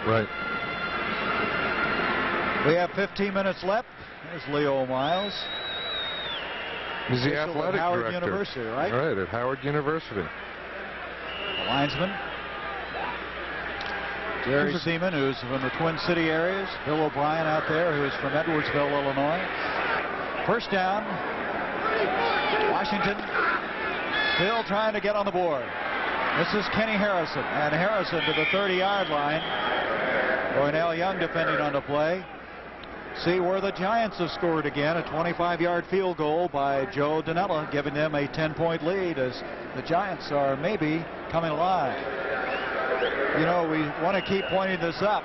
Right. We have 15 minutes left. There's Leo Miles. He's the athletic Howard director. University, right? Right, at Howard University. The linesman. Jerry Seaman, who's from the Twin City areas. Bill O'Brien out there, who's from Edwardsville, Illinois. First down. Washington. Still trying to get on the board. This is Kenny Harrison. And Harrison to the 30-yard line. Roynell Young defending on the play. See where the Giants have scored again. A 25-yard field goal by Joe Danella, giving them a 10-point lead as the Giants are maybe coming alive. You know, we want to keep pointing this up.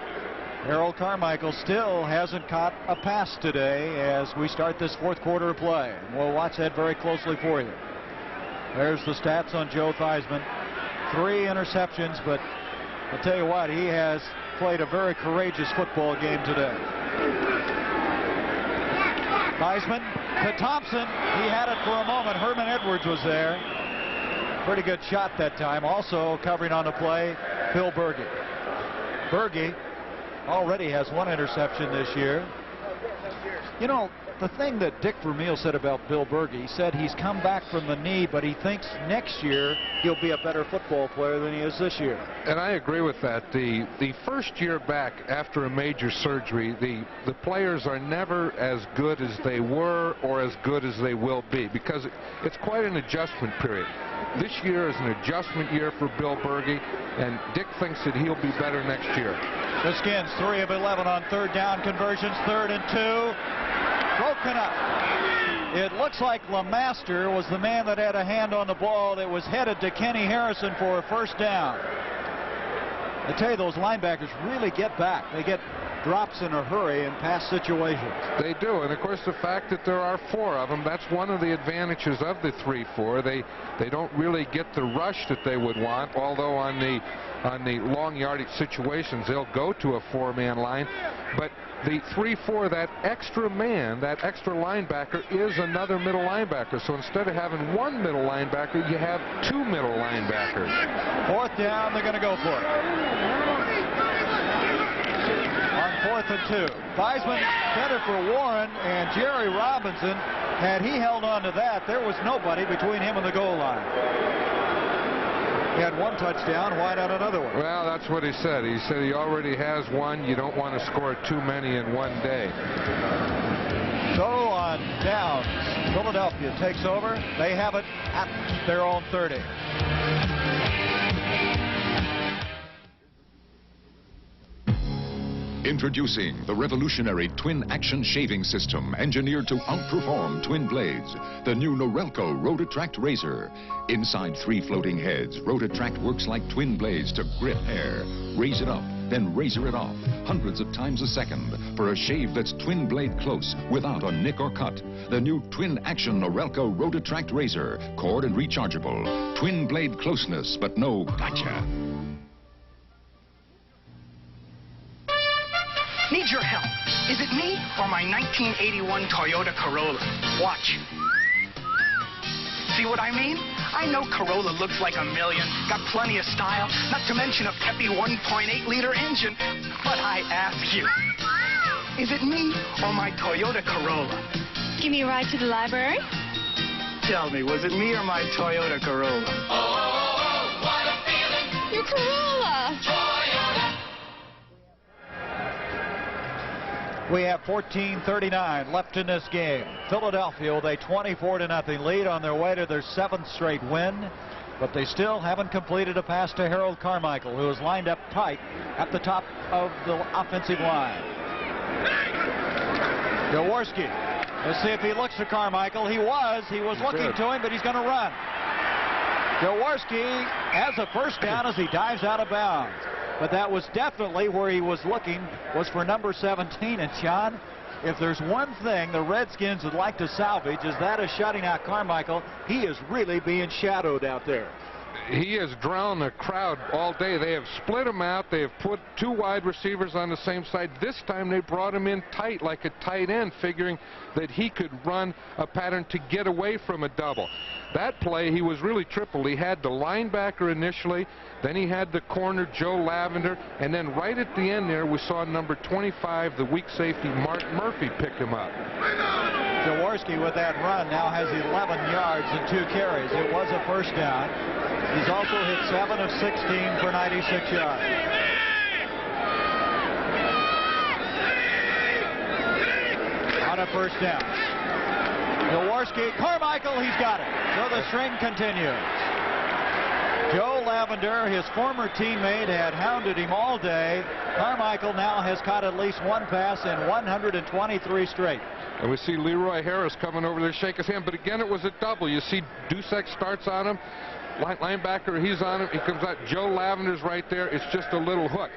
Harold Carmichael still hasn't caught a pass today as we start this fourth quarter of play. We'll watch that very closely for you. There's the stats on Joe Theismann. 3 interceptions, but I'll tell you what, he has played a very courageous football game today. Theismann to Thompson. He had it for a moment. Herman Edwards was there. Pretty good shot that time. Also covering on the play, Phil Berge. Berge already has 1 interception this year. You know, the thing that Dick Vermeil said about Bill Berge, he said he's come back from the knee, but he thinks next year he'll be a better football player than he is this year. And I agree with that. The first year back after a major surgery, the players are never as good as they were or as good as they will be, because it's quite an adjustment period. This year is an adjustment year for Bill Berge, and Dick thinks that he'll be better next year. The Skins 3 of 11 on third down conversions, 3rd and 2. Broken up. It looks like LeMaster was the man that had a hand on the ball that was headed to Kenny Harrison for a first down. I tell you, those linebackers really get back. They get drops in a hurry in pass situations. They do, and of course the fact that there are 4 of them, that's one of the advantages of the 3-4. They don't really get the rush that they would want, although on the long yardage situations they'll go to a 4-man line. But the 3-4, that extra man, that extra linebacker is another middle linebacker. So instead of having 1 middle linebacker, you have 2 middle linebackers. 4th down, they're going to go for it. On 4th and 2. Theismann headed for Warren, and Jerry Robinson, had he held on to that, there was nobody between him and the goal line. He had 1 touchdown. Why not another one? Well, that's what he said. He said he already has 1. You don't want to score too many in one day. So on downs, Philadelphia takes over. They have it at their own 30. Introducing the revolutionary twin action shaving system engineered to outperform twin blades. The new Norelco Rotatract razor. Inside 3 floating heads, Rotatract works like twin blades to grip hair. Raise it up, then razor it off, hundreds of times a second, for a shave that's twin blade close without a nick or cut. The new twin action Norelco Rotatract razor. Cord and rechargeable. Twin blade closeness, but no gotcha. Need your help. Is it me or my 1981 Toyota Corolla? Watch. See what I mean? I know Corolla looks like a million, got plenty of style, not to mention a peppy 1.8-liter engine. But I ask you, is it me or my Toyota Corolla? Give me a ride to the library? Tell me, was it me or my Toyota Corolla? Oh, what a feeling! Your Corolla! Toyota! We have 14:39 left in this game. Philadelphia with a 24-0 lead on their way to their 7th straight win, but they still haven't completed a pass to Harold Carmichael, who is lined up tight at the top of the offensive line. Jaworski. Let's see if he looks to Carmichael. He was looking to him, but he's going to run. Jaworski has a first down as he dives out of bounds. But that was definitely where he was looking, was for number 17. And John, if there's one thing the Redskins would like to salvage, is that of shutting out Carmichael. He is really being shadowed out there. he has drowned the crowd all day. They have split him out. They have put 2 wide receivers on the same side. This time they brought him in tight like a tight end, figuring that he could run a pattern to get away from a double. That play, he was really tripled. He had the linebacker initially, then he had the corner, Joe Lavender, and then right at the end there, we saw number 25, the weak safety, Mark Murphy, pick him up. Jaworski with that run now has 11 yards and 2 carries. It was a first down. He's also hit 7 of 16 for 96 yards. On a first down. Jaworski, Carmichael, he's got it. So the string continues. Joe Lavender, his former teammate, had hounded him all day. Carmichael now has caught at least 1 pass in 123 straight. And we see Leroy Harris coming over there to shake his hand. But again, it was a double. You see Dusek starts on him. Linebacker, he's on him. He comes out. Joe Lavender's right there. It's just a little hook.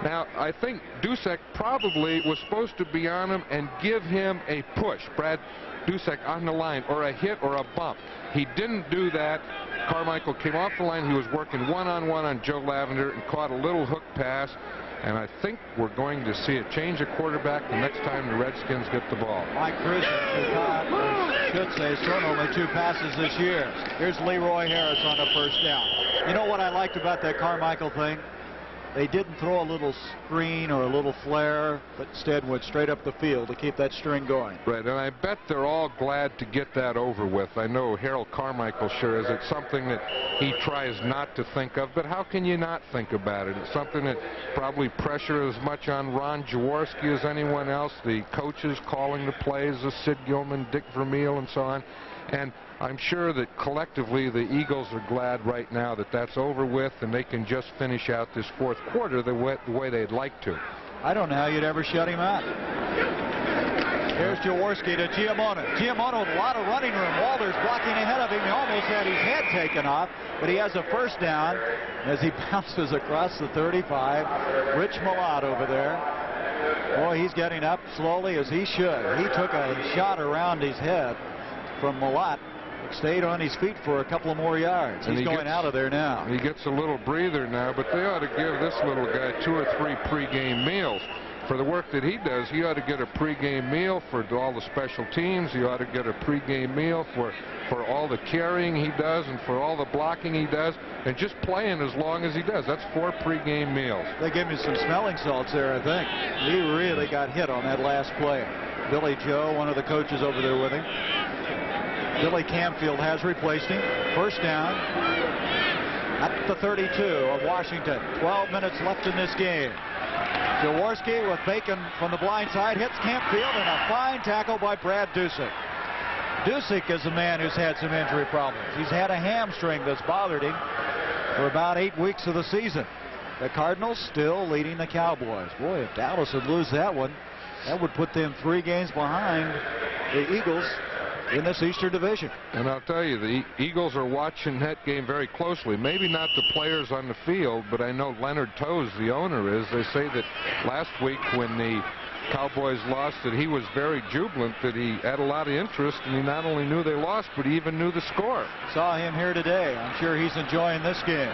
Now, I think Dusek probably was supposed to be on him and give him a push, Brad Dusek, on the line, or a hit or a bump. He didn't do that. Carmichael came off the line. He was working one-on-one on Joe Lavender and caught a little hook pass. And I think we're going to see a change of quarterback the next time the Redskins get the ball. Mike Cruz should say, has thrown only 2 passes this year. Here's Leroy Harris on a first down. You know what I liked about that Carmichael thing? They didn't throw a little screen or a little flare, but instead went straight up the field to keep that string going. Right, and I bet they're all glad to get that over with. I know Harold Carmichael sure is. It's something that he tries not to think of, but how can you not think about it? It's something that probably pressure as much on Ron Jaworski as anyone else, the coaches calling the plays, Sid Gilman, Dick Vermeil, and so on. And I'm sure that collectively the Eagles are glad right now that that's over with and they can just finish out this 4th quarter the way they'd like to. I don't know how you'd ever shut him out. Here's Jaworski to Giamono. Giamono with a lot of running room. Walters blocking ahead of him. He almost had his head taken off, but he has a first down as he bounces across the 35. Rich Malott over there. Boy, he's getting up slowly as he should. He took a shot around his head from Malott. Stayed on his feet for a couple of more yards. He's going out of there now. He gets a little breather now, but they ought to give this little guy 2 or 3 pregame meals. For the work that he does, he ought to get a pregame meal for all the special teams. He ought to get a pregame meal for all the carrying he does and for all the blocking he does, and just playing as long as he does. That's 4 pregame meals. They gave me some smelling salts there, I think. He really got hit on that last play. Billy Joe, one of the coaches over there with him. Billy Camfield has replaced him. First down at the 32 of Washington. 12 minutes left in this game. Jaworski with Bacon from the blind side hits Camfield, and a fine tackle by Brad Dusek. Dusek is a man who's had some injury problems. He's had a hamstring that's bothered him for about 8 weeks of the season. The Cardinals still leading the Cowboys. Boy, if Dallas would lose that one, that would put them 3 games behind the Eagles in this Eastern Division. And I'll tell you, the Eagles are watching that game very closely. Maybe not the players on the field, but I know Leonard Toews, the owner, is. They say that last week when the Cowboys lost, that he was very jubilant, that he had a lot of interest, and he not only knew they lost, but he even knew the score. Saw him here today. I'm sure he's enjoying this game.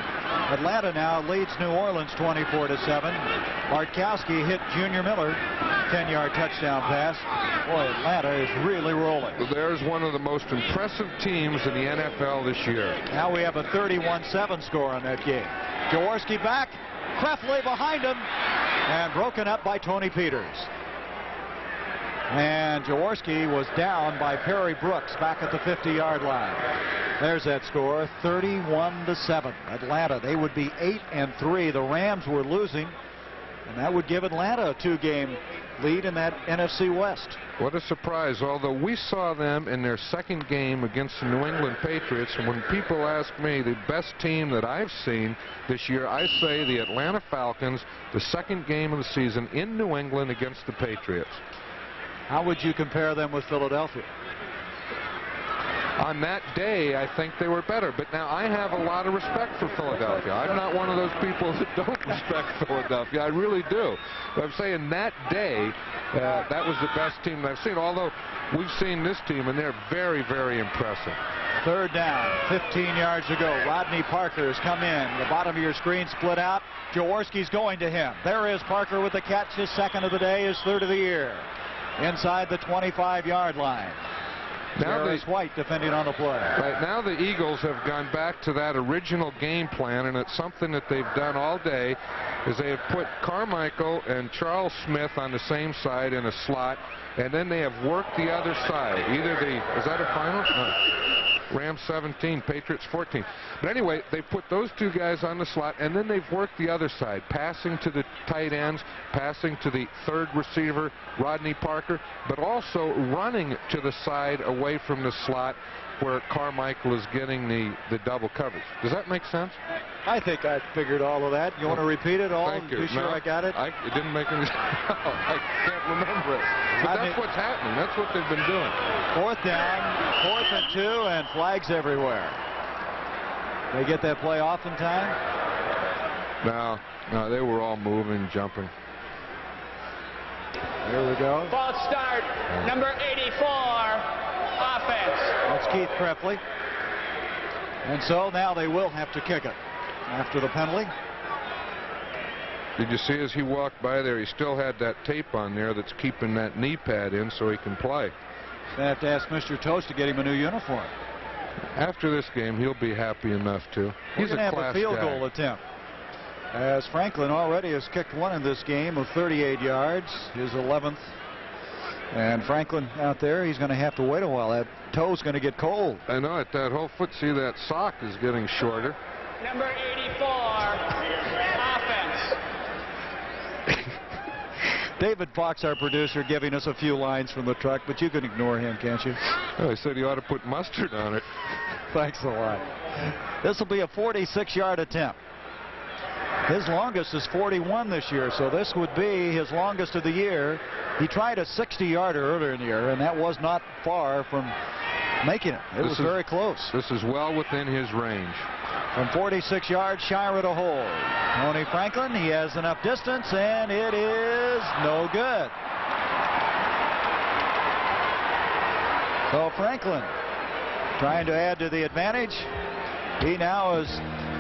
Atlanta now leads New Orleans 24-7. Bartkowski hit Junior Miller, 10-yard touchdown pass. Boy, Atlanta is really rolling. There's one of the most impressive teams in the NFL this year. Now we have a 31-7 score on that game. Jaworski back, Kreftley behind him, and broken up by Tony Peters. And Jaworski was down by Perry Brooks back at the 50-yard line. There's that score, 31-7. Atlanta, they would be 8-3. The Rams were losing, and that would give Atlanta a 2-game lead in that NFC West. What a surprise. Although we saw them in their 2nd game against the New England Patriots, and when people ask me the best team that I've seen this year, I say the Atlanta Falcons, the 2nd game of the season in New England against the Patriots. How would you compare them with Philadelphia? On that day, I think they were better. But now I have a lot of respect for Philadelphia. I'm not one of those people that don't respect Philadelphia. I really do. But I'm saying that day, that was the best team that I've seen. Although we've seen this team, and they're very, very impressive. Third down, 15 yards to go. Rodney Parker has come in. The bottom of your screen split out. Jaworski's going to him. There is Parker with the catch. His second of the day, his third of the year. Inside the 25-yard line. Now there's White defending on the play. Right now the Eagles have gone back to that original game plan, and it's something that they've done all day, is they have put Carmichael and Charles Smith on the same side in a slot, and then they have worked the other side. Either is that a final? No. Rams 17, Patriots 14. But anyway, they put those two guys on the slot, and then they've worked the other side, passing to the tight ends, passing to the third receiver, Rodney Parker, but also running to the side away from the slot where Carmichael is getting the double coverage. Does that make sense? I think I figured all of that. You want to repeat it all? Thank you. Be sure I got it? It didn't make any sense. I can't remember it. But that's what's happening. That's what they've been doing. Fourth down, 4th and 2, and flags everywhere. They get that play off in time? No, they were all moving, jumping. Here we go. False start, number 84. Offense. That's Keith Kreppley. And so now they will have to kick it after the penalty. Did you see as he walked by there, he still had that tape on there that's keeping that knee pad in so he can play. They have to ask Mr. Toast to get him a new uniform. After this game, he'll be happy enough to. He's going to have a field goal attempt, as Franklin already has kicked one in this game of 38 yards, his 11th. And Franklin out there, he's going to have to wait a while. That toe's going to get cold. I know it. That whole foot, see, that sock is getting shorter. Number 84, offense. David Fox, our producer, giving us a few lines from the truck, but you can ignore him, can't you? Oh, he said he ought to put mustard on it. Thanks a lot. This will be a 46-yard attempt. His longest is 41 this year, so this would be his longest of the year. He tried a 60-yarder earlier in the year, and that was not far from making it. It was very close. This is well within his range. From 46 yards, Shira to hold. Tony Franklin, he has enough distance, and it is no good. So Franklin trying to add to the advantage. He now is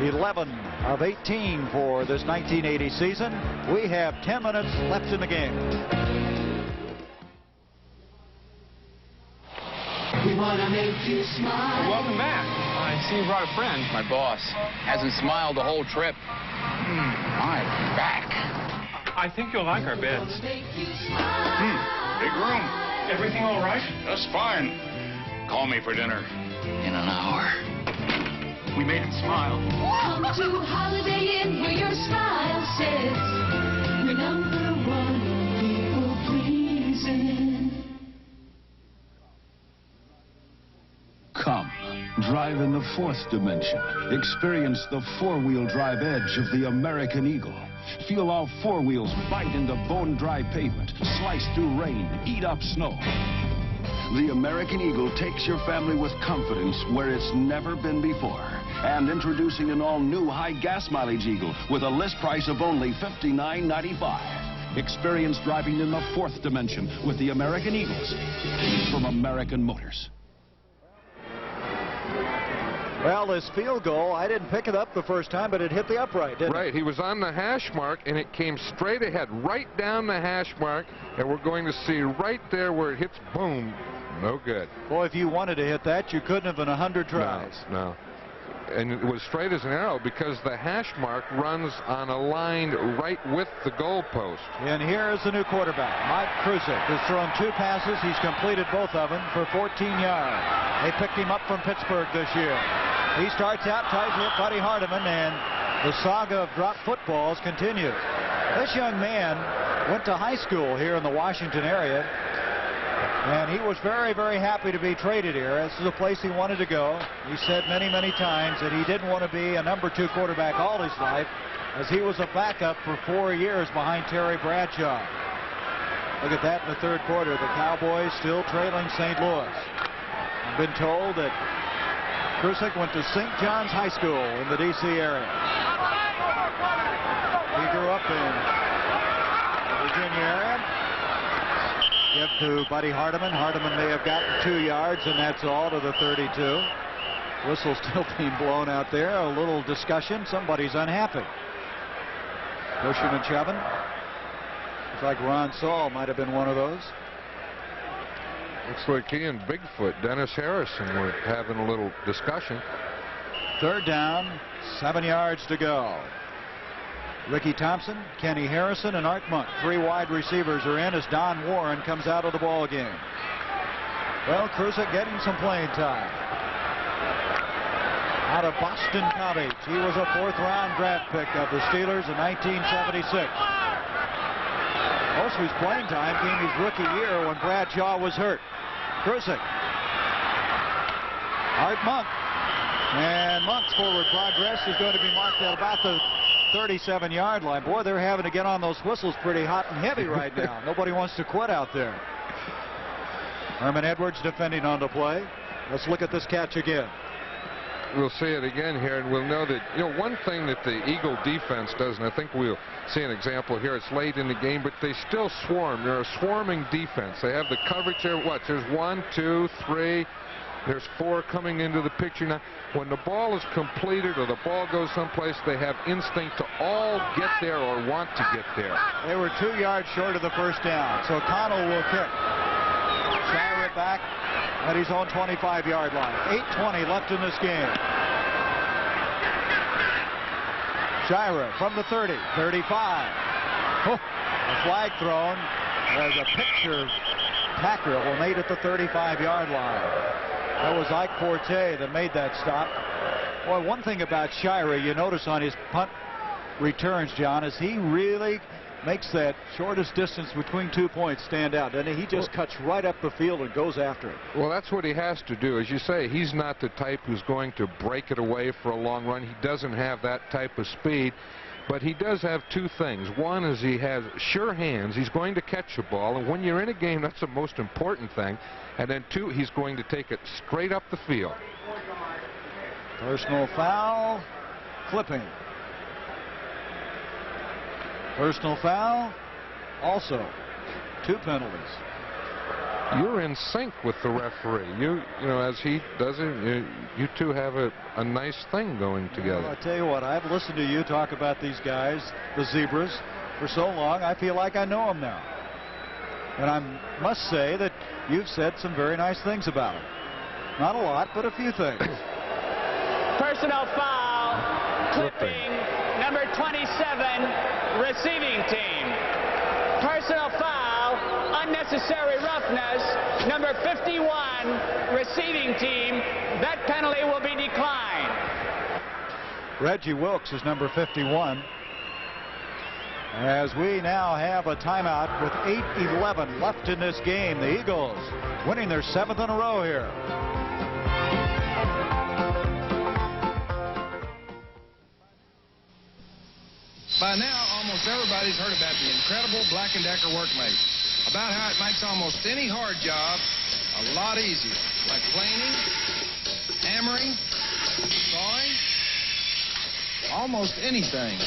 11 of 18 for this 1980 season. We have 10 minutes left in the game. We want to make you smile. Welcome back. I see you brought a friend. My boss hasn't smiled the whole trip. My back. I think you'll like our beds. Big room. Everything all right? Just fine. Call me for dinner in an hour. We made him smile. Come to Holiday Inn where your style sits. We're number one people pleasing. Come, drive in the fourth dimension. Experience the four-wheel drive edge of the American Eagle. Feel our four wheels bite into bone-dry pavement, slice through rain, eat up snow. The American Eagle takes your family with confidence where it's never been before. And introducing an all-new high gas mileage Eagle with a list price of only $59.95. Experience driving in the fourth dimension with the American Eagles from American Motors. Well, this field goal, I didn't pick it up the first time, but it hit the upright, didn't it? Right. He was on the hash mark, and it came straight ahead, right down the hash mark, and we're going to see right there where it hits, boom, no good. Boy, if you wanted to hit that, you couldn't have in 100 tries. No. And it was straight as an arrow because the hash mark runs on a line right with the goal post. And here is the new quarterback. Mike Krusek has thrown 2 passes. He's completed both of them for 14 yards. They picked him up from Pittsburgh this year. He starts out, tries to hit Buddy Hardiman, and the saga of drop footballs continues. This young man went to high school here in the Washington area, and he was very, very happy to be traded here. This is a place he wanted to go. He said many, many times that he didn't want to be a number 2 quarterback all his life, as he was a backup for 4 years behind Terry Bradshaw. Look at that in the third quarter. The Cowboys still trailing St. Louis. I've been told that Krusek went to St. John's High School in the D.C. area. He grew up in the Virginia area. Give to Buddy Hardiman. Hardiman may have gotten 2 yards, and that's all to the 32. Whistle still being blown out there. A little discussion. Somebody's unhappy. Pushing and shoving. Looks like Ron Saul might have been one of those. Looks like he and Bigfoot, Dennis Harrison, were having a little discussion. Third down, 7 yards to go. Ricky Thompson, Kenny Harrison, and Art Monk. 3 wide receivers are in as Don Warren comes out of the ball game. Well, Kruzik getting some playing time. Out of Boston College. He was a 4th-round draft pick of the Steelers in 1976. Most of his playing time came his rookie year when Bradshaw was hurt. Kruzik. Art Monk. And Monk's forward progress is going to be marked at about the 37-yard line. Boy, they're having to get on those whistles pretty hot and heavy right now. Nobody wants to quit out there. Herman Edwards defending on the play. Let's look at this catch again. We'll see it again here, and we'll know that, one thing that the Eagle defense does, and I think we'll see an example here. It's late in the game, but they still swarm. They're a swarming defense. They have the coverage there. There's 1, 2, 3. There's 4 coming into the picture now. When the ball is completed or the ball goes someplace, they have instinct to all get there or want to get there. They were 2 yards short of the first down, so Connell will kick. Shire it back at his own 25-yard line. 8:20 left in this game. Shira from the 30, 35. A flag thrown as a picture tackle made at the 35-yard line. That was Ike Forte that made that stop. Boy, one thing about Shira you notice on his punt returns, John, is he really makes that shortest distance between 2 points stand out, and he just cuts right up the field and goes after it. Well, that's what he has to do. As you say, he's not the type who's going to break it away for a long run. He doesn't have that type of speed, but he does have 2 things. One is he has sure hands. He's going to catch the ball, and when you're in a game, that's the most important thing. And then 2, he's going to take it straight up the field. Personal foul, clipping. Personal foul, also 2 penalties. You're in sync with the referee. You know, as he does it, you two have a nice thing going together. Well, I'll tell you what, I've listened to you talk about these guys, the Zebras, for so long, I feel like I know them now. And I must say that you've said some very nice things about them. Not a lot, but a few things. Personal foul, clipping, number 27, receiving team. Personal foul, unnecessary roughness, number 51, receiving team. That penalty will be declined. Reggie Wilkes is number 51. As we now have a timeout with 8:11 left in this game. The Eagles winning their 7th in a row here. By now, almost everybody's heard about the incredible Black & Decker Workmate. About how it makes almost any hard job a lot easier. Like planing, hammering, sawing, almost anything.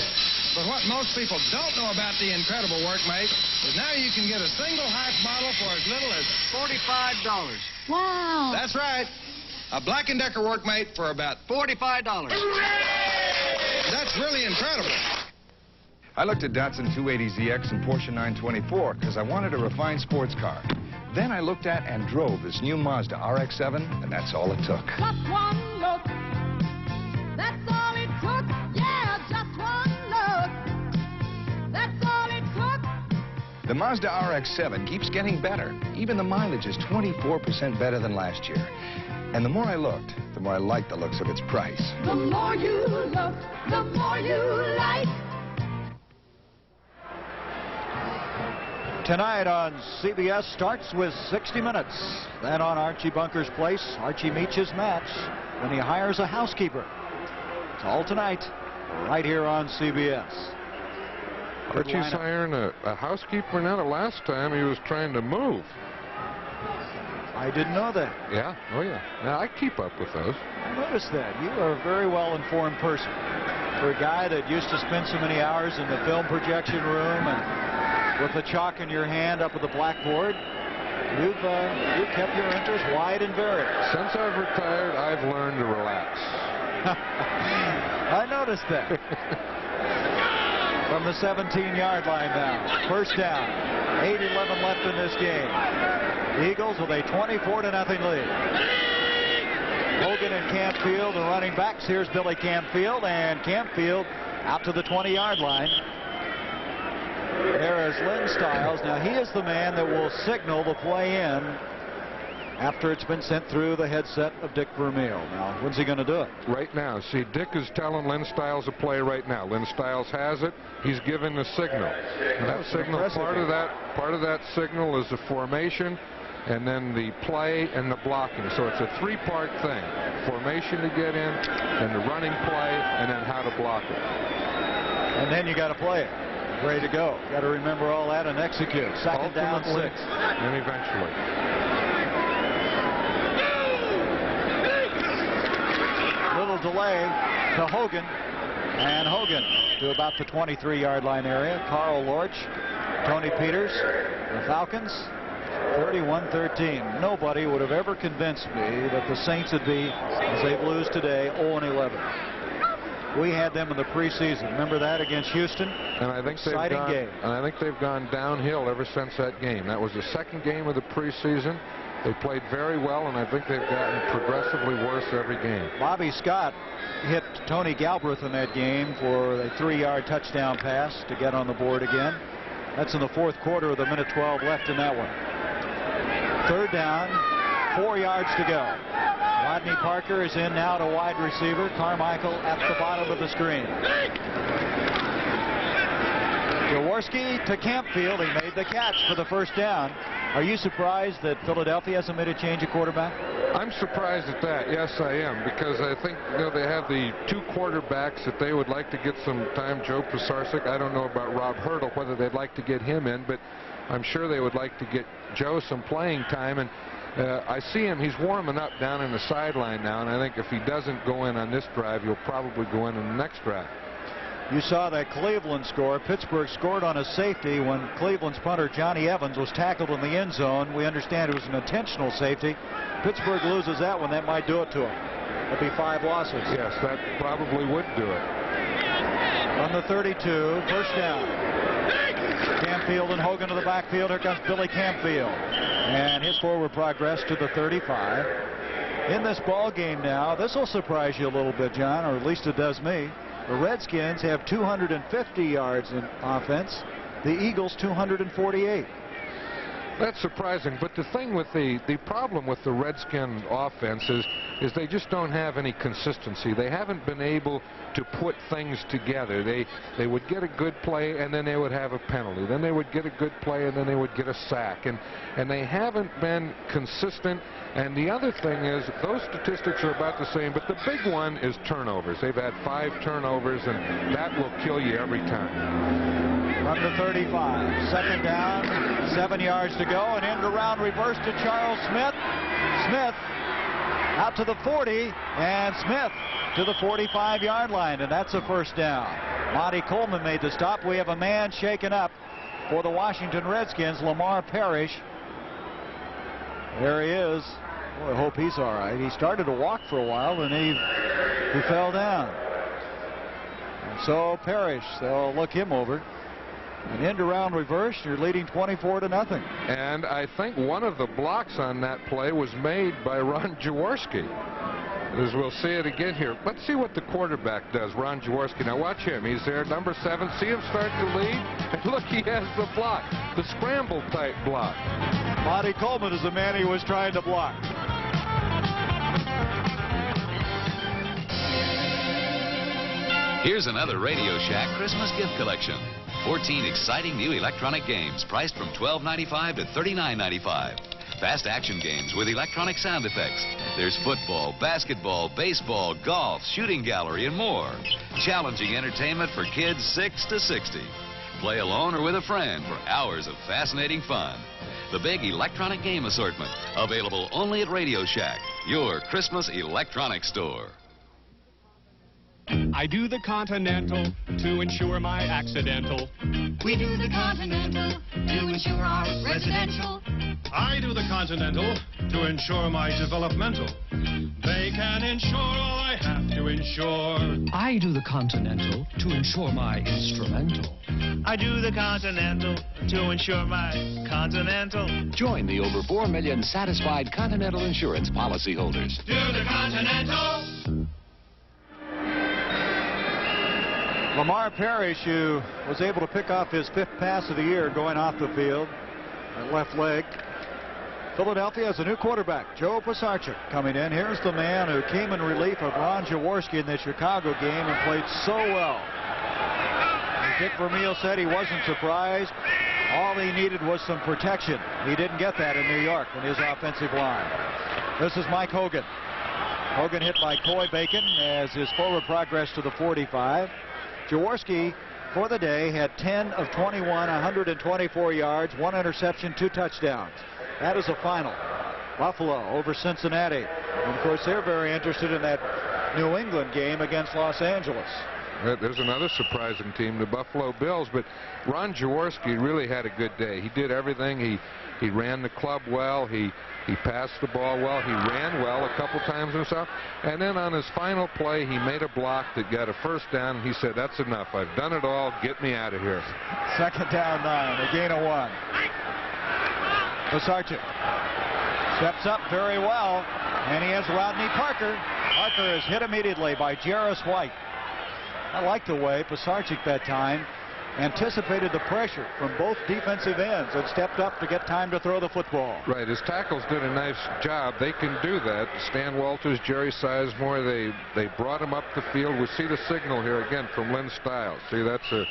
But what most people don't know about the incredible Workmate is now you can get a single half bottle for as little as $45. Wow. That's right. A Black & Decker Workmate for about $45. That's really incredible. I looked at Datsun 280ZX and Porsche 924 because I wanted a refined sports car. Then I looked at and drove this new Mazda RX-7, and that's all it took. Just one look. That's all it took. Yeah, just one look. That's all it took. The Mazda RX-7 keeps getting better. Even the mileage is 24% better than last year. And the more I looked, the more I liked the looks of its price. The more you look, the more you like. Tonight on CBS starts with 60 Minutes. Then on Archie Bunker's Place, Archie meets his match when he hires a housekeeper. It's all tonight, right here on CBS. Archie's hiring a housekeeper now. The last time he was trying to move. I didn't know that. Yeah, oh yeah. Now I keep up with those. I noticed that. You are a very well-informed person. For a guy that used to spend so many hours in the film projection room and with the chalk in your hand up at the blackboard, You've kept your interest wide and varied. Since I've retired, I've learned to relax. I noticed that. From the 17-yard line now. First down. 8:11 left in this game. Eagles with a 24-0 lead. Hogan and Campfield, the running backs. Here's Billy Campfield, and Campfield out to the 20-yard line. There is Lynn Stiles. Now he is the man that will signal the play in after it's been sent through the headset of Dick Vermeil. Now, when's he going to do it? Right now. See, Dick is telling Lynn Stiles to play right now. Lynn Stiles has it. He's giving the signal. And that signal, part of that signal is the formation, and then the play and the blocking. So it's a three-part thing: formation to get in, and the running play, and then how to block it. And then you got to play it. Ready to go. Got to remember all that and execute. Second down, 6. And eventually. Little delay to Hogan, and Hogan to about the 23-yard line area. Carl Lorch, Tony Peters, the Falcons, 31-13. Nobody would have ever convinced me that the Saints would be, as they lose today, 0-11. We had them in the preseason. Remember that against Houston? And I think they've gone downhill ever since that game. That was the second game of the preseason. They played very well, and I think they've gotten progressively worse every game. Bobby Scott hit Tony Galbraith in that game for a 3-yard touchdown pass to get on the board again. That's in the fourth quarter with 1:12 left in that one. Third down, 4 yards to go. Rodney Parker is in now to wide receiver. Carmichael at the bottom of the screen. Jaworski to Campfield. He made the catch for the first down. Are you surprised that Philadelphia hasn't made a change at quarterback? I'm surprised at that. Yes, I am, because I think they have the 2 quarterbacks that they would like to get some time. Joe Pisarcik. I don't know about Rob Hurdle, whether they'd like to get him in, but I'm sure they would like to get Joe some playing time. And I see him. He's warming up down in the sideline now, and I think if he doesn't go in on this drive, he'll probably go in the next drive. You saw that Cleveland score. Pittsburgh scored on a safety when Cleveland's punter Johnny Evans was tackled in the end zone. We understand it was an intentional safety. Pittsburgh loses that one. That might do it to them. That'd be 5 losses. Yes, that probably would do it. On the 32, first down. Campfield and Hogan to the backfield. Here comes Billy Campfield. And his forward progress to the 35. In this ball game now, this will surprise you a little bit, John, or at least it does me. The Redskins have 250 yards in offense. The Eagles 248. That's surprising, but the thing with the problem with the Redskin offense is they just don't have any consistency. They haven't been able to put things together. They would get a good play and then they would have a penalty. Then they would get a good play and then they would get a sack. And they haven't been consistent. And the other thing is those statistics are about the same, but the big one is turnovers. They've had 5 turnovers, and that will kill you every time. From the 35, second down, 7 yards to go, and end around reverse to Charles Smith. Smith out to the 40, and Smith to the 45-yard line, and that's a first down. Monty Coleman made the stop. We have a man shaken up for the Washington Redskins, Lamar Parrish. There he is. Boy, I hope he's all right. He started to walk for a while, and he fell down. And so Parrish, they'll look him over. An end around reverse, you're leading 24-0. And I think one of the blocks on that play was made by Ron Jaworski. As we'll see it again here. Let's see what the quarterback does, Ron Jaworski. Now watch him. He's there, number 7. See him start to lead. And look, he has the block, the scramble type block. Monty Coleman is the man he was trying to block. Here's another Radio Shack Christmas gift collection. 14 exciting new electronic games priced from $12.95 to $39.95. Fast action games with electronic sound effects. There's football, basketball, baseball, golf, shooting gallery, and more. Challenging entertainment for kids 6 to 60. Play alone or with a friend for hours of fascinating fun. The big electronic game assortment, available only at Radio Shack, your Christmas electronics store. I do the Continental to ensure my accidental. We do the Continental to ensure our residential. I do the Continental to ensure my developmental. They can insure all I have to insure. I do the Continental to ensure my instrumental. I do the Continental to ensure my Continental. Join the over 4 million satisfied Continental Insurance policyholders. Do the Continental. Lamar Parrish, who was able to pick off his 5th pass of the year going off the field, that left leg. Philadelphia has a new quarterback, Joe Pisarcik, coming in. Here's the man who came in relief of Ron Jaworski in the Chicago game and played so well. As Dick Vermeil said, he wasn't surprised. All he needed was some protection. He didn't get that in New York in his offensive line. This is Mike Hogan. Hogan hit by Coy Bacon as his forward progress to the 45. Jaworski, for the day, had 10 of 21, 124 yards, 1 interception, 2 touchdowns. That is a final. Buffalo over Cincinnati. And of course, they're very interested in that New England game against Los Angeles. There's another surprising team, the Buffalo Bills, but Ron Jaworski really had a good day. He did everything. He ran the club well. He passed the ball well. He ran well a couple times himself. And then on his final play, he made a block that got a first down. He said, "That's enough. I've done it all. Get me out of here." 2nd down 9, a gain of 1. Pisarcik steps up very well, and he has Rodney Parker. Parker is hit immediately by Jarris White. I like the way Pisarcik that time anticipated the pressure from both defensive ends and stepped up to get time to throw the football. Right, his tackles did a nice job. They can do that. Stan Walters, Jerry Sizemore, they brought him up the field. We see the signal here again from Lynn Stiles. See, that's a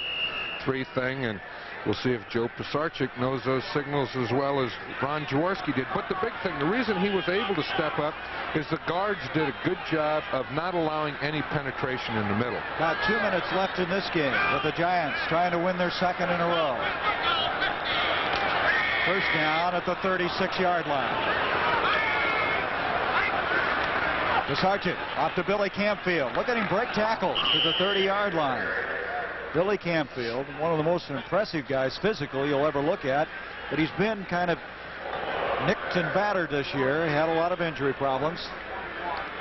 3 thing, and we'll see if Joe Pisarcik knows those signals as well as Ron Jaworski did. But the big thing, the reason he was able to step up is the guards did a good job of not allowing any penetration in the middle. About 2 minutes left in this game with the Giants trying to win their 2nd in a row. First down at the 36-yard line. Pisarcik off to Billy Campfield. Look at him break tackles to the 30-yard line. Billy Campfield, one of the most impressive guys physically you'll ever look at, but he's been kind of nicked and battered this year. He had a lot of injury problems.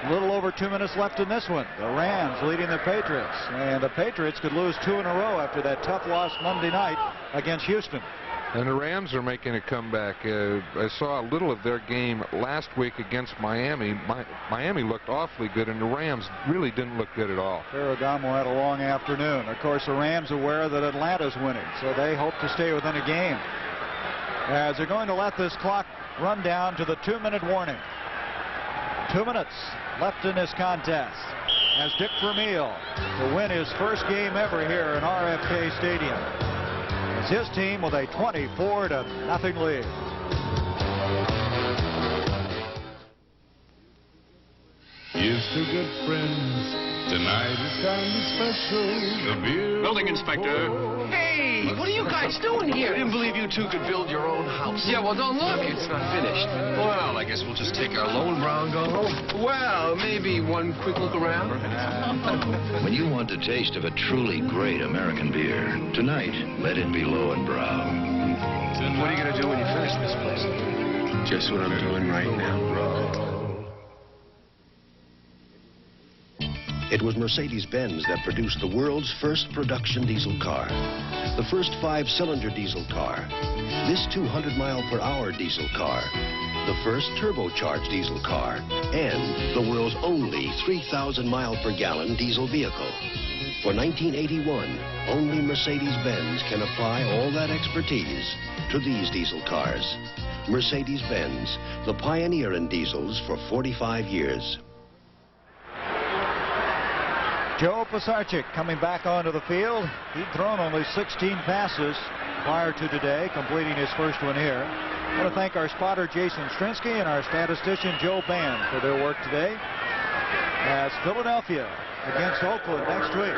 A little over 2 minutes left in this one. The Rams leading the Patriots, and the Patriots could lose 2 in a row after that tough loss Monday night against Houston. And the Rams are making a comeback. I saw a little of their game last week against Miami. Miami looked awfully good, and the Rams really didn't look good at all. Ferragamo had a long afternoon. Of course, the Rams aware that Atlanta's winning, so they hope to stay within a game. As they're going to let this clock run down to the 2-minute warning. 2 minutes left in this contest as Dick Vermeil will win his first game ever here in RFK Stadium. It's his team with a 24-0 lead. Here's to good friends. Tonight is kind of special. The beer. Building inspector. Hey, what are you guys doing here? I didn't believe you two could build your own house. Yeah, well, don't look. It's not finished. Well, I guess we'll just take our low and brown go home. Well, maybe one quick look around. When you want the taste of a truly great American beer, tonight, let it be low and brown. What are you going to do when you finish this place? Just what I'm doing right now. It was Mercedes-Benz that produced the world's first production diesel car. The first 5-cylinder diesel car. This 200-mile-per-hour diesel car. The first turbocharged diesel car. And the world's only 3,000-mile-per-gallon diesel vehicle. For 1981, only Mercedes-Benz can apply all that expertise to these diesel cars. Mercedes-Benz, the pioneer in diesels for 45 years. Joe Pisarcik coming back onto the field. He'd thrown only 16 passes prior to today, completing his first one here. I want to thank our spotter Jason Strinsky and our statistician Joe Band for their work today. As Philadelphia against Oakland next week,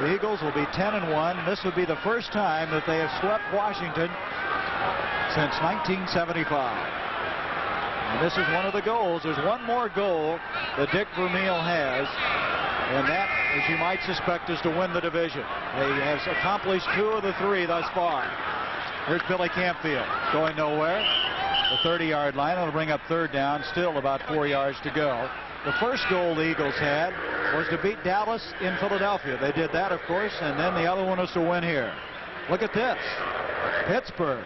the Eagles will be 10-1. This would be the first time that they have swept Washington since 1975. And this is one of the goals. There's one more goal that Dick Vermeil has, and that, as you might suspect, is to win the division. He has accomplished 2 of the 3 thus far. Here's Billy Campfield going nowhere. the 30-yard line. It'll bring up third down, still about 4 yards to go. The first goal the Eagles had was to beat Dallas in Philadelphia. They did that, of course, and then the other one was to win here. Look at this. Pittsburgh.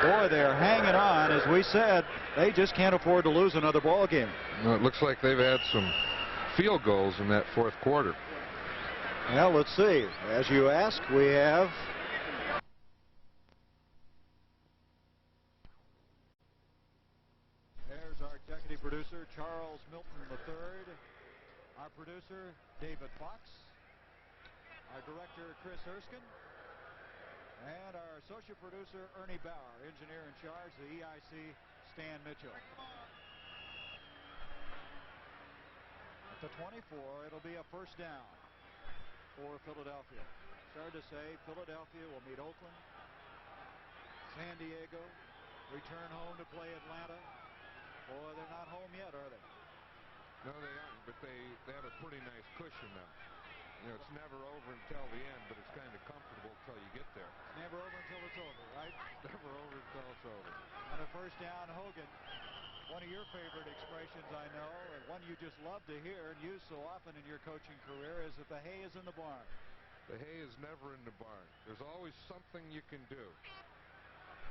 Boy, they're hanging on. As we said, they just can't afford to lose another ball game. Well, it looks like they've had some field goals in that fourth quarter. Well, let's see. As you ask, we have there's our executive producer, Charles Milton III. Our producer, David Fox. Our director, Chris Erskine. And our associate producer, Ernie Bauer. Engineer in charge, the EIC, Stan Mitchell. At the 24, it'll be a first down for Philadelphia. It's hard to say. Philadelphia will meet Oakland, San Diego, return home to play Atlanta. Boy, they're not home yet, are they? No, they aren't, but they have a pretty nice cushion now. You know, it's never over until the end, but it's kind of comfortable until you get there. It's never over until it's over, right? Never over until it's over. On a first down, Hogan. One of your favorite expressions, I know, and one you just love to hear and use so often in your coaching career, is that the hay is in the barn. The hay is never in the barn. There's always something you can do.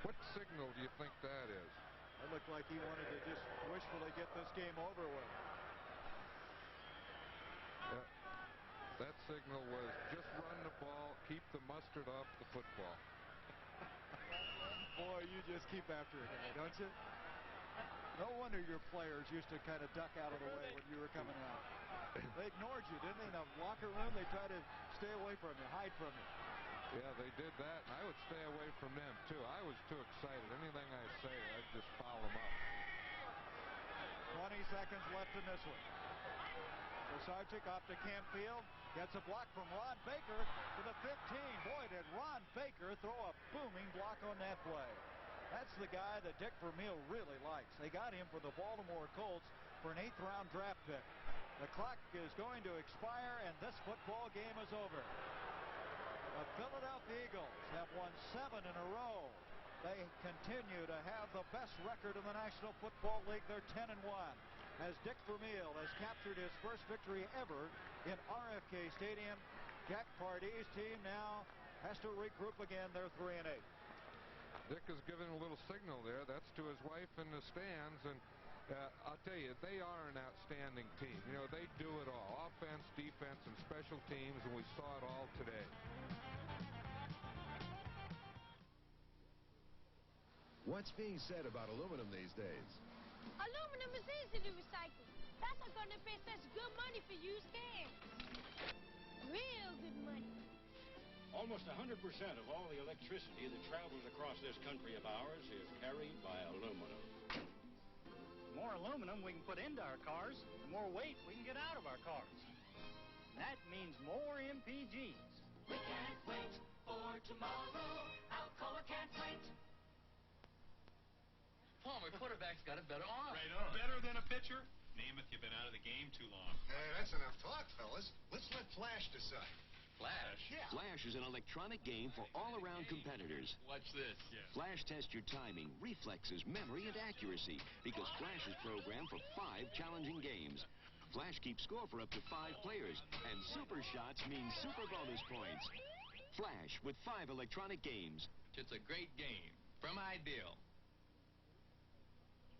What signal do you think that is? It looked like he wanted to just wishfully get this game over with. That signal was just run the ball, keep the mustard off the football. Boy, you just keep after it, don't you? No wonder your players used to kind of duck out of the way when you were coming out. They ignored you, didn't they? In the locker room, they tried to stay away from you, hide from you. Yeah, they did that, and I would stay away from them, too. I was too excited. Anything I say, I'd just foul them up. 20 seconds left in this one. Sarchik off to Campfield. Gets a block from Ron Baker to the 15. Boy, did Ron Baker throw a booming block on that play. That's the guy that Dick Vermeil really likes. They got him for the Baltimore Colts for an 8th-round draft pick. The clock is going to expire, and this football game is over. The Philadelphia Eagles have won 7 in a row. They continue to have the best record in the National Football League. They're 10-1. As Dick Vermeil has captured his first victory ever in RFK Stadium, Jack Pardee's team now has to regroup again. They're 3-8. Dick is giving a little signal there. That's to his wife in the stands, and I'll tell you, they are an outstanding team. You know, they do it all. Offense, defense, and special teams, and we saw it all today. What's being said about aluminum these days? Aluminum is easy to recycle. That's not going to pay such good money for used cans. Real good money. Almost 100% of all the electricity that travels across this country of ours is carried by aluminum. The more aluminum we can put into our cars, the more weight we can get out of our cars. That means more MPGs. We can't wait for tomorrow. Alcoa can't wait. Palmer, quarterback's got a better arm. Right on. Better than a pitcher? Namath, you've been out of the game too long. That's enough talk, fellas. Let's let Flash decide. Flash? Yeah. Flash is an electronic game for all-around competitors. Watch this. Yeah. Flash tests your timing, reflexes, memory, and accuracy because Flash is programmed for 5 challenging games. Flash keeps score for up to 5 players, and super shots mean super bonus points. Flash with 5 electronic games. It's a great game from Ideal.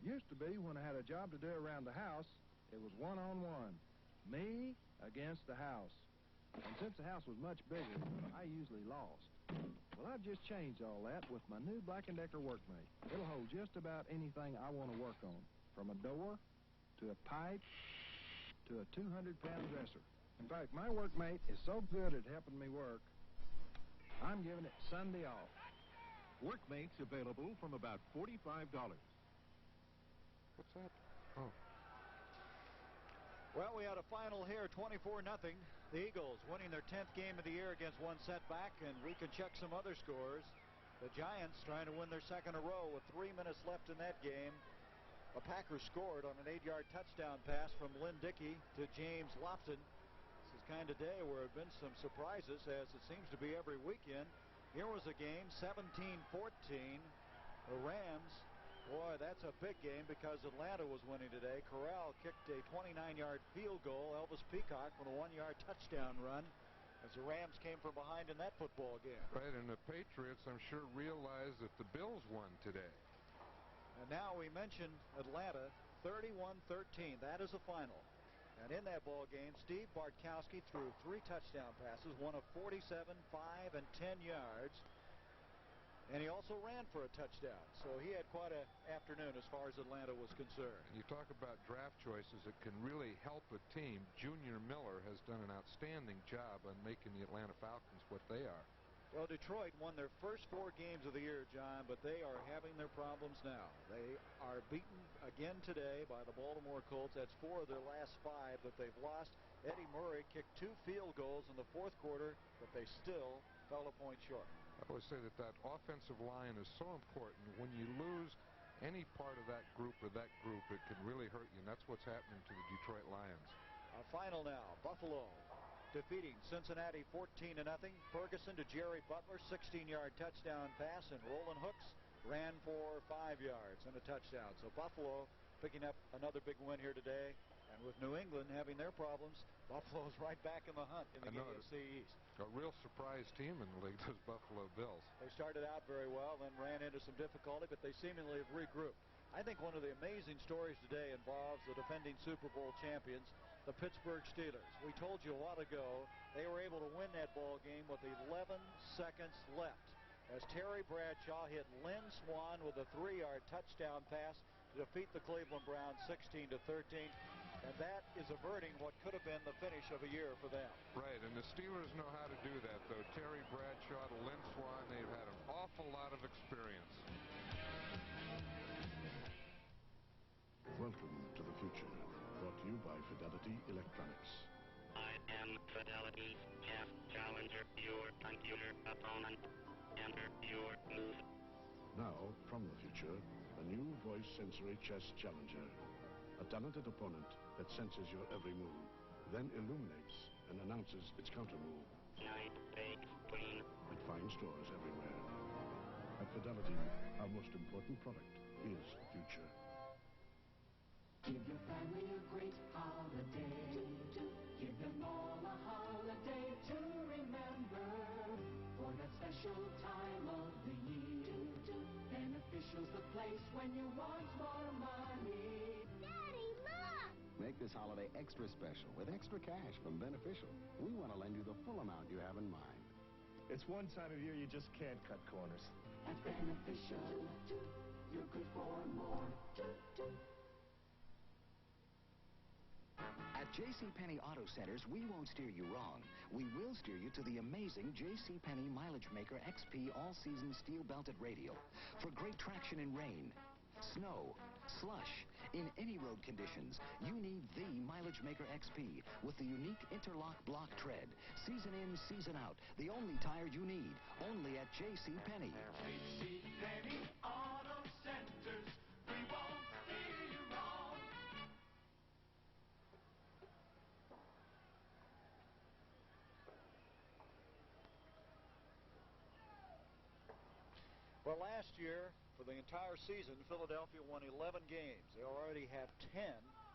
Used to be when I had a job to do around the house, it was one-on-one. Me against the house. And since the house was much bigger, I usually lost. Well, I've just changed all that with my new Black & Decker Workmate. It'll hold just about anything I want to work on, from a door to a pipe to a 200-pound dresser. In fact, my Workmate is so good at helping me work, I'm giving it Sunday off. Workmate's available from about $45. What's that? Oh. Well, we had a final here, 24-0. The Eagles winning their 10th game of the year against one setback, and we can check some other scores. The Giants trying to win their second in a row with 3 minutes left in that game. The Packers scored on an 8-yard touchdown pass from Lynn Dickey to James Lofton. This is kind of day where there have been some surprises, as it seems to be every weekend. Here was a game, 17-14. The Rams Boy, that's a big game because Atlanta was winning today. Corral kicked a 29-yard field goal. Elvis Peacock with a 1-yard touchdown run as the Rams came from behind in that football game. Right, and the Patriots, I'm sure, realized that the Bills won today. And now we mentioned Atlanta, 31-13. That is the final. And in that ball game, Steve Bartkowski threw 3 touchdown passes, one of 47, 5, and 10 yards. And he also ran for a touchdown. So he had quite an afternoon as far as Atlanta was concerned. And you talk about draft choices that can really help a team. Junior Miller has done an outstanding job on making the Atlanta Falcons what they are. Well, Detroit won their first 4 games of the year, John, but they are having their problems now. They are beaten again today by the Baltimore Colts. That's 4 of their last 5 that they've lost. Eddie Murray kicked 2 field goals in the 4th quarter, but they still fell a point short. I always say that that offensive line is so important. When you lose any part of that group, it can really hurt you, and that's what's happening to the Detroit Lions. Our final now, Buffalo defeating Cincinnati 14-0. Ferguson to Jerry Butler, 16-yard touchdown pass, and Roland Hooks ran for 5 yards and a touchdown. So Buffalo picking up another big win here today. And with New England having their problems, Buffalo's right back in the hunt in the AFC East. A real surprise team in the league, those Buffalo Bills. They started out very well, then ran into some difficulty, but they seemingly have regrouped. I think one of the amazing stories today involves the defending Super Bowl champions, the Pittsburgh Steelers. We told you a while ago they were able to win that ball game with 11 seconds left as Terry Bradshaw hit Lynn Swann with a 3-yard touchdown pass to defeat the Cleveland Browns 16-13. And that is averting what could have been the finish of a year for them. Right, and the Steelers know how to do that, though. Terry Bradshaw to Lynn Swann, they've had an awful lot of experience. Welcome to the future, brought to you by Fidelity Electronics. I am Fidelity Chess Challenger, your computer opponent. Enter your move. Now, from the future, a new voice sensory chess challenger. A talented opponent that senses your every move, then illuminates and announces its counter move. Knight, 8, queen. At fine stores everywhere. At Fidelity, our most important product is the future. Give your family a great holiday. Give them all a holiday to remember. For that special time of the year. Beneficial's the place when you want more money. Daddy, look! Make this holiday extra special with extra cash from Beneficial. We want to lend you the full amount you have in mind. It's one time of year you just can't cut corners. At Beneficial, you're good for more. At JCPenney Auto Centers, we won't steer you wrong. We will steer you to the amazing JCPenney Mileage Maker XP All-Season Steel-Belted Radial for great traction in rain, snow, slush. In any road conditions, you need the Mileage Maker XP with the unique interlock block tread. Season in, season out. The only tire you need. Only at JCPenney. JCPenney Auto Centers. We won't steer you wrong. Well, last year, for the entire season, Philadelphia won 11 games. They already have 10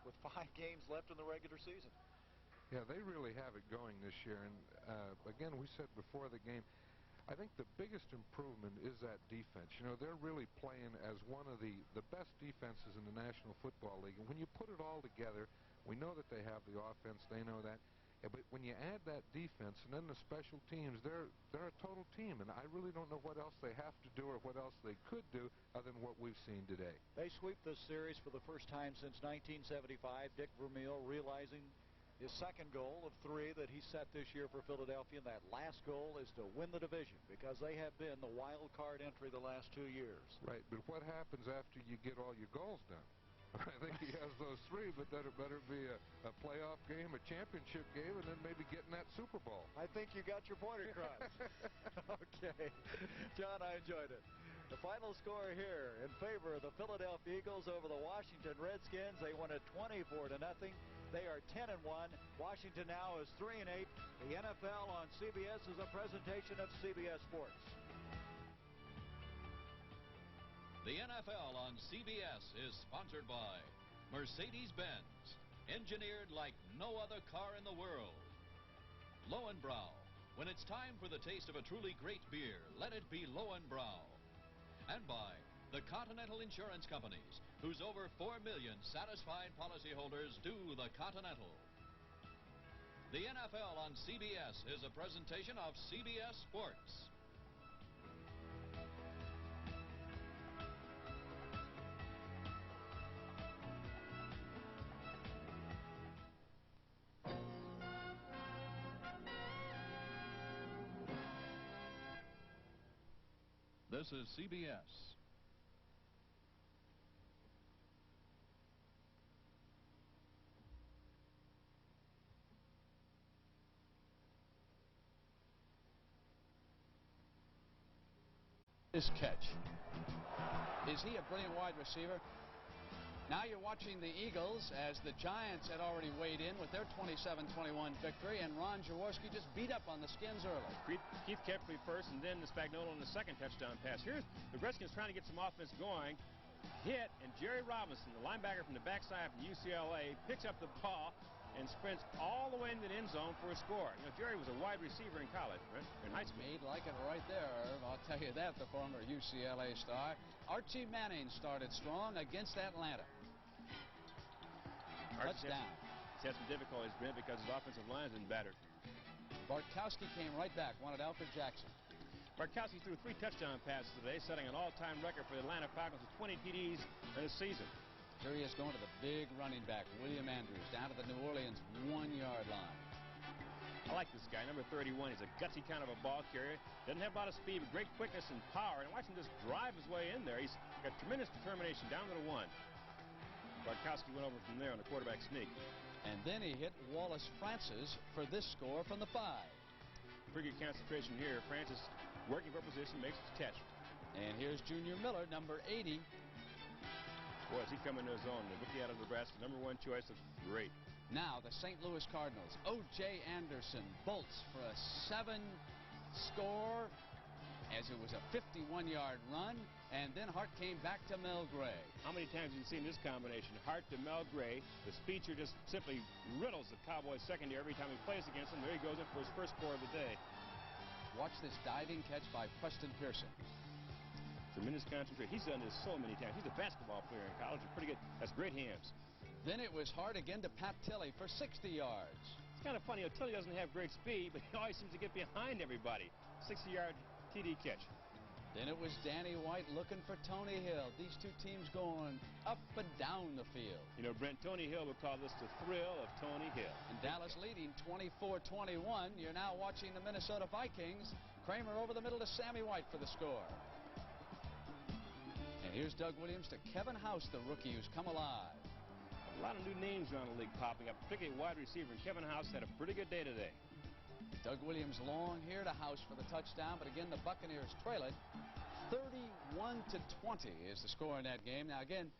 with 5 games left in the regular season. Yeah, they really have it going this year. And again, we said before the game, I think the biggest improvement is that defense. You know, they're really playing as one of the best defenses in the National Football League. And when you put it all together, we know that they have the offense. They know that. Yeah, but when you add that defense and then the special teams, they're a total team, and I really don't know what else they have to do or what else they could do other than what we've seen today. They sweep this series for the first time since 1975. Dick Vermeil realizing his second goal of 3 that he set this year for Philadelphia, and that last goal is to win the division because they have been the wild card entry the last 2 years. Right, but what happens after you get all your goals done? I think he has those 3, but that it better be a playoff game, a championship game, and then maybe getting that Super Bowl. I think you got your point across. Okay. John, I enjoyed it. The final score here in favor of the Philadelphia Eagles over the Washington Redskins. They won it 24-0. They are 10-1. Washington now is 3-8. The NFL on CBS is a presentation of CBS Sports. The NFL on CBS is sponsored by Mercedes-Benz, engineered like no other car in the world. Lowenbrau, when it's time for the taste of a truly great beer, let it be Lowenbrau. And by the Continental Insurance Companies, whose over 4 million satisfied policyholders do the Continental. The NFL on CBS is a presentation of CBS Sports. This is CBS. This catch. Is he a brilliant wide receiver? Now you're watching the Eagles as the Giants had already weighed in with their 27-21 victory, and Ron Jaworski just beat up on the Skins early. Keith Kepley first, and then Spagnuolo in the second touchdown pass. Here's the Redskins trying to get some offense going. Hit, and Jerry Robinson, the linebacker from the backside from UCLA, picks up the ball and sprints all the way into the end zone for a score. You know, Jerry was a wide receiver in college, right? In high school. Made like it right there, Irv. I'll tell you that, the former UCLA star. Archie Manning started strong against Atlanta. Touchdown. He's had some difficulties, Brent, because his offensive line has been battered. Bartkowski came right back, wanted Alfred Jackson. Bartkowski threw 3 touchdown passes today, setting an all-time record for the Atlanta Falcons with 20 TDs in a season. Here he is going to the big running back, William Andrews, down to the New Orleans 1-yard line. I like this guy, number 31. He's a gutsy kind of a ball carrier. Doesn't have a lot of speed, but great quickness and power. And watch him just drive his way in there. He's got tremendous determination down to the 1. Bartkowski went over from there on a quarterback sneak. And then he hit Wallace Francis for this score from the 5. Pretty good concentration here. Francis working for position, makes his catch. And here's Junior Miller, number 80. Boy, is he coming to his own. The rookie out of Nebraska, #1 choice. Looks great. Now the St. Louis Cardinals. O.J. Anderson bolts for a 7 score as it was a 51-yard run, and then Hart came back to Mel Gray. How many times have you seen this combination? Hart to Mel Gray. The speedster just simply riddles the Cowboys secondary every time he plays against them. There he goes in for his first score of the day. Watch this diving catch by Preston Pearson. Tremendous concentration. He's done this so many times. He's a basketball player in college. He's pretty good. That's great hands. Then it was Hart again to Pat Tilley for 60 yards. It's kind of funny. Tilley doesn't have great speed, but he always seems to get behind everybody. 60-yard TD catch. Then it was Danny White looking for Tony Hill. These two teams going up and down the field. You know, Brent, Tony Hill would call this the thrill of Tony Hill. And Dallas leading 24-21. You're now watching the Minnesota Vikings. Kramer over the middle to Sammy White for the score. And here's Doug Williams to Kevin House, the rookie who's come alive. A lot of new names around the league popping up, particularly wide receiver. And Kevin House had a pretty good day today. Doug Williams long here to House for the touchdown, but again the Buccaneers trail it. 31-20 is the score in that game. Now again,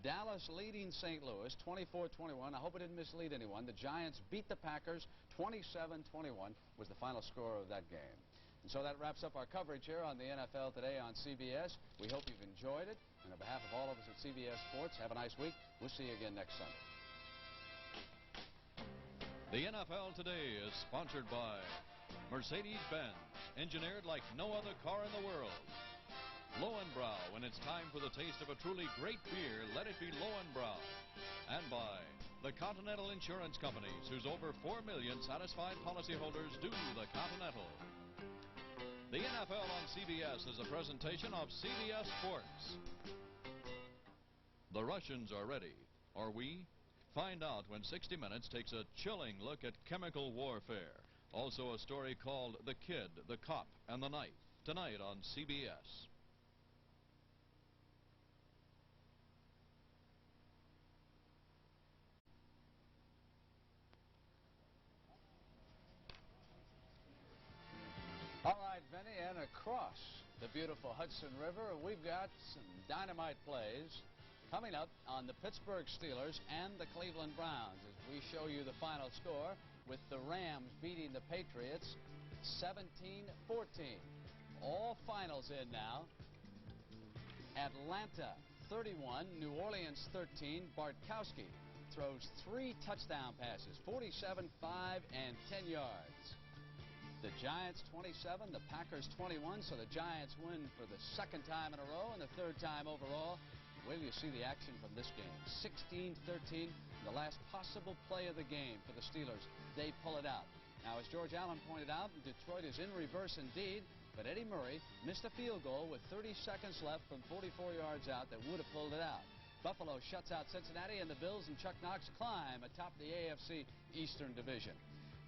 Dallas leading St. Louis 24-21. I hope it didn't mislead anyone. The Giants beat the Packers 27-21 was the final score of that game. And so that wraps up our coverage here on the NFL Today on CBS. We hope you've enjoyed it. And on behalf of all of us at CBS Sports, have a nice week. We'll see you again next Sunday. The NFL Today is sponsored by Mercedes-Benz, engineered like no other car in the world. Lowenbrau, when it's time for the taste of a truly great beer, let it be Lowenbrau. And by the Continental Insurance Companies, whose over 4 million satisfied policyholders do the Continental. The NFL on CBS is a presentation of CBS Sports. The Russians are ready. Are we? Find out when 60 Minutes takes a chilling look at chemical warfare. Also a story called The Kid, the Cop, and the Knife. Tonight on CBS. All right, Vinny, and across the beautiful Hudson River, we've got some dynamite plays coming up on the Pittsburgh Steelers and the Cleveland Browns as we show you the final score with the Rams beating the Patriots 17-14. All finals in now. Atlanta 31, New Orleans 13. Bartkowski throws 3 touchdown passes, 47, 5, and 10 yards. The Giants 27, the Packers 21, so the Giants win for the 2nd time in a row and the 3rd time overall. Wait till you see the action from this game. 16-13, the last possible play of the game for the Steelers. They pull it out. Now, as George Allen pointed out, Detroit is in reverse indeed, but Eddie Murray missed a field goal with 30 seconds left from 44 yards out that would have pulled it out. Buffalo shuts out Cincinnati, and the Bills and Chuck Knox climb atop the AFC Eastern Division.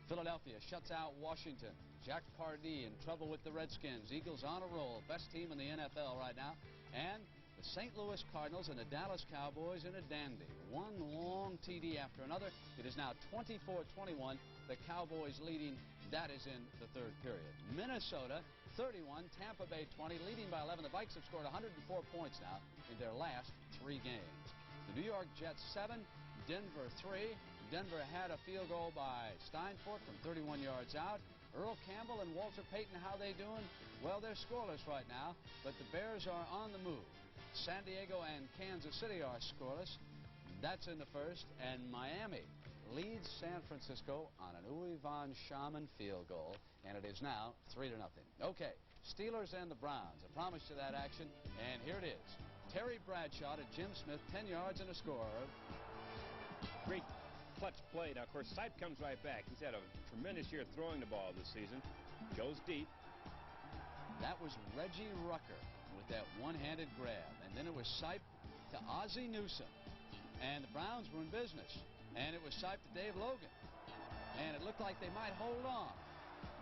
Philadelphia shuts out Washington. Jack Pardee in trouble with the Redskins. Eagles on a roll. Best team in the NFL right now. And the St. Louis Cardinals and the Dallas Cowboys in a dandy. One long TD after another. It is now 24-21. The Cowboys leading. That is in the 3rd period. Minnesota 31, Tampa Bay 20, leading by 11. The Vikes have scored 104 points now in their last 3 games. The New York Jets 7, Denver 3. Denver had a field goal by Steinfort from 31 yards out. Earl Campbell and Walter Payton, how they doing? Well, they're scoreless right now, but the Bears are on the move. San Diego and Kansas City are scoreless. That's in the 1st, and Miami leads San Francisco on an Uwe von Schamann field goal, and it is now 3-0. Okay, Steelers and the Browns. A promise to that action, and here it is. Terry Bradshaw to Jim Smith, 10 yards and a score. Great clutch play. Now, of course, Sipe comes right back. He's had a tremendous year throwing the ball this season. Goes deep. That was Reggie Rucker with that one-handed grab. And then it was Sipe to Ozzie Newsome. And the Browns were in business. And it was Sipe to Dave Logan. And it looked like they might hold on.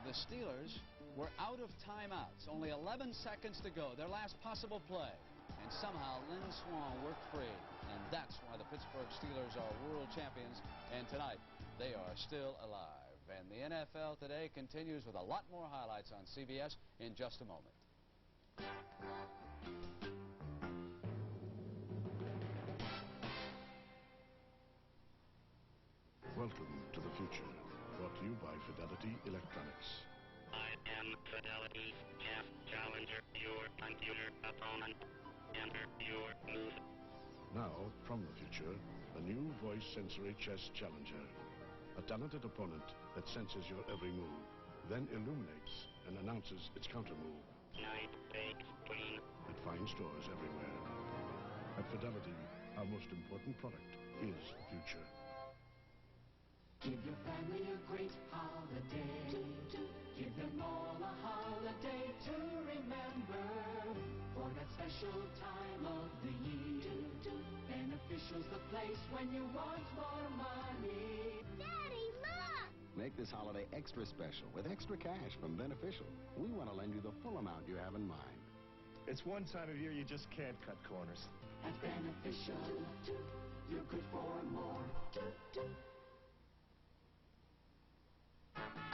The Steelers were out of timeouts. Only 11 seconds to go. Their last possible play. And somehow Lynn Swann worked free. And that's why the Pittsburgh Steelers are world champions. And tonight, they are still alive. And the NFL today continues with a lot more highlights on CBS in just a moment. Welcome to the future. Brought to you by Fidelity Electronics. I am Fidelity Chess Challenger, your computer opponent. Enter your move. Now, from the future, a new voice sensory chess challenger. A talented opponent that senses your every move, then illuminates and announces its counter move. Knight takes queen. At fine stores everywhere. At Fidelity, our most important product is the future. Give your family a great holiday. Give them all a holiday to remember. For that special time of the year. Beneficial's the place when you want more money. Daddy, look! Make this holiday extra special with extra cash from Beneficial. We want to lend you the full amount you have in mind. It's one time of year you just can't cut corners. At Beneficial, you're good for more.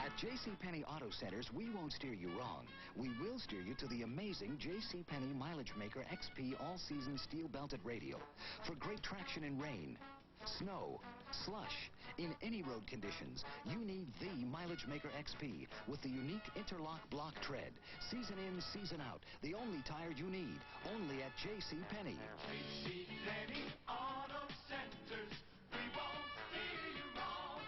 At JCPenney Auto Centers, we won't steer you wrong. We will steer you to the amazing JCPenney Mileage Maker XP All-Season Steel-Belted Radial. For great traction in rain, snow, slush, in any road conditions, you need the Mileage Maker XP with the unique interlock block tread. Season in, season out. The only tire you need. Only at JCPenney. JCPenney Auto Centers. We won't steer you wrong.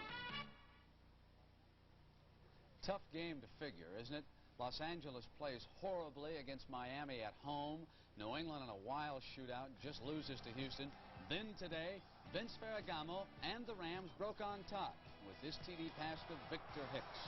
Tough game to figure, isn't it? Los Angeles plays horribly against Miami at home. New England in a wild shootout just loses to Houston. Then today, Vince Ferragamo and the Rams broke on top with this TD pass to Victor Hicks.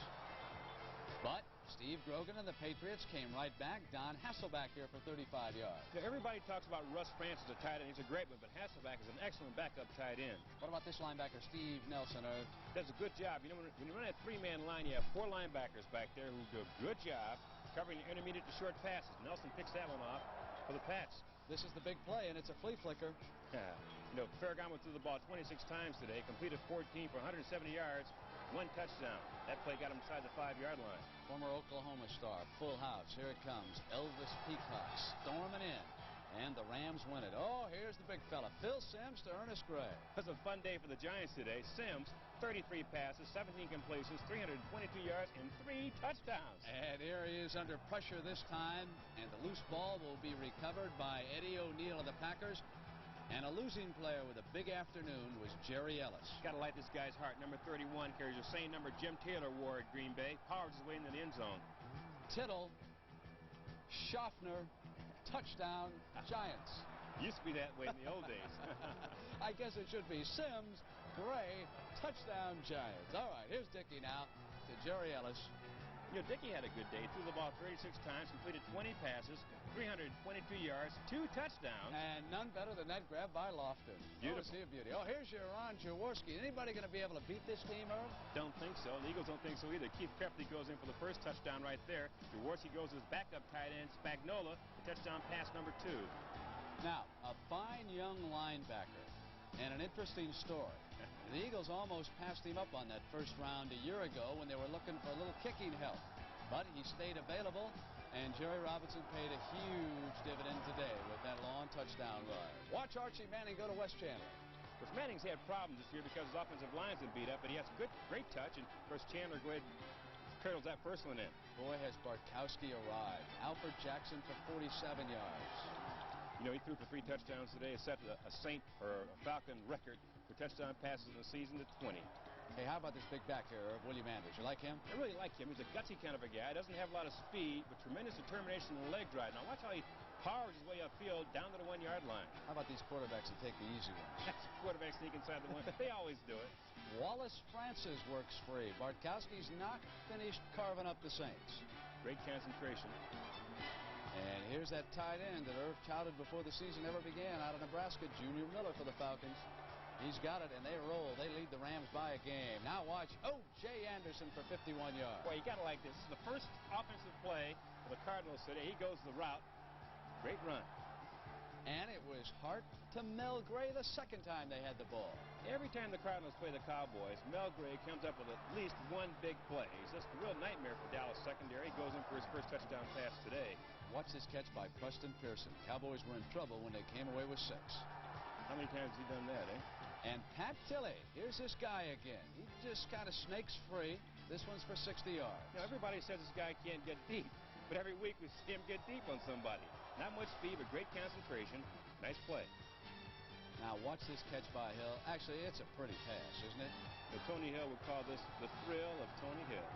But Steve Grogan and the Patriots came right back. Don Hasselback here for 35 yards. Now, everybody talks about Russ France as a tight end. He's a great one, but Hasselback is an excellent backup tight end. What about this linebacker, Steve Nelson? Does a good job. You know, when you run that 3-man line, you have 4 linebackers back there who do a good job covering intermediate to short passes. Nelson picks that one off for the Pats. This is the big play, and it's a flea flicker. You know, Ferragamo threw the ball 26 times today, completed 14 for 170 yards, 1 touchdown. That play got him inside the 5-yard line. Former Oklahoma star, full house. Here it comes. Elvis Peacock storming in, and the Rams win it. Oh, here's the big fella, Phil Simms to Ernest Gray. It was a fun day for the Giants today. Simms 33 passes, 17 completions, 322 yards, and 3 touchdowns. And here he is under pressure this time, and the loose ball will be recovered by Eddie O'Neill of the Packers. And a losing player with a big afternoon was Jerry Ellis. Got to light this guy's heart. Number 31 carries the same number Jim Taylor wore at Green Bay. Powers his way into the end zone. Tittle, Schaffner, touchdown, Giants. Used to be that way in the old days. I guess it should be Sims, Gray, touchdown, Giants. All right, here's Dickey now to Jerry Ellis. You know, Dickey had a good day. Threw the ball 36 times, completed 20 passes, 322 yards, 2 touchdowns. And none better than that grab by Lofton. Beautiful. Oh, is he a beauty? Oh, here's your Ron Jaworski. Anybody going to be able to beat this team, Irv? Don't think so. The Eagles don't think so either. Keith Kepley goes in for the first touchdown right there. Jaworski goes to his backup tight end, Spagnola, the touchdown pass number 2. Now, a fine young linebacker and an interesting story. The Eagles almost passed him up on that first round a year ago when they were looking for a little kicking help. But he stayed available, and Jerry Robinson paid a huge dividend today with that long touchdown run. Watch Archie Manning go to West Chandler. Of course, Manning's had problems this year because his offensive line's been beat up, but he has great touch, and of course Chandler go ahead and cradles that first one in. Boy, has Bartkowski arrived. Alfred Jackson for 47 yards. You know, he threw for 3 touchdowns today. It set a Saint or a Falcon record for touchdown passes in the season at 20. Hey, how about this big back here, William Anders? You like him? I really like him. He's a gutsy kind of a guy. Doesn't have a lot of speed, but tremendous determination and leg drive. Now watch how he powers his way upfield down to the 1-yard line. How about these quarterbacks that take the easy ones? That's quarterback sneak inside the 1. They always do it. Wallace Francis works free. Bartkowski's not finished carving up the Saints. Great concentration. And here's that tight end that Irv touted before the season ever began out of Nebraska, Junior Miller for the Falcons. He's got it, and they roll. They lead the Rams by a game. Now watch. Oh, Jay Anderson for 51 yards. Boy, you got to like this. This is the first offensive play of the Cardinals today. He goes the route. Great run. And it was Hart to Mel Gray the second time they had the ball. Every time the Cardinals play the Cowboys, Mel Gray comes up with at least one big play. He's just a real nightmare for Dallas secondary. He goes in for his first touchdown pass today. Watch this catch by Preston Pearson. Cowboys were in trouble when they came away with 6. How many times has he done that, eh? And Pat Tilley, here's this guy again. He just kind of snakes free. This one's for 60 yards. You know, everybody says this guy can't get deep, but every week we see him get deep on somebody. Not much speed, but great concentration. Nice play. Now watch this catch by Hill. Actually, it's a pretty pass, isn't it? But Tony Hill would call this the thrill of Tony Hill.